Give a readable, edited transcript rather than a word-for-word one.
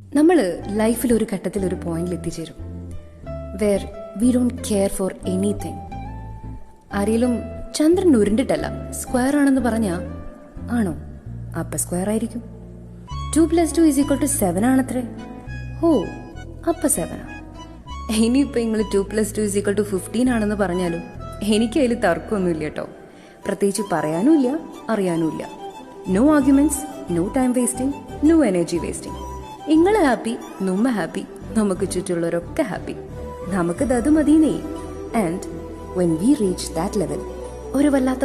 നമ്മൾ ലൈഫിൽ ഒരു ഘട്ടത്തിൽ ഒരു പോയിന്റിൽ എത്തിച്ചേരും where we don't care for anything. ആരെങ്കിലും ചന്ദ്രൻ ഉരുണ്ടിട്ടല്ല സ്ക്വയർ ആണെന്ന് പറഞ്ഞാ ആണോ? അപ്പ സ്ക്വയർ ആയിരിക്കും. 2+2 = 7 ആണത്രേ. ഓ അപ്പ 7. ഇനിയിപ്പോ നിങ്ങൾ 2+2 = 15 ആണെന്ന് പറഞ്ഞാലും എനിക്ക് അതിൽ തർക്കമൊന്നുമില്ല കേട്ടോ. പ്രത്യേകിച്ച് പറയാനുമില്ല അറിയാനുമില്ല. No arguments, no time wasting, no energy wasting. നിങ്ങൾ ഹാപ്പി, നമ്മ ഹാപ്പി, നമുക്ക് ചുറ്റുള്ളവരൊക്കെ ഹാപ്പി. നമുക്കത് മതിയെന്നേ. And when we reach that level ഒരു വല്ലാത്ത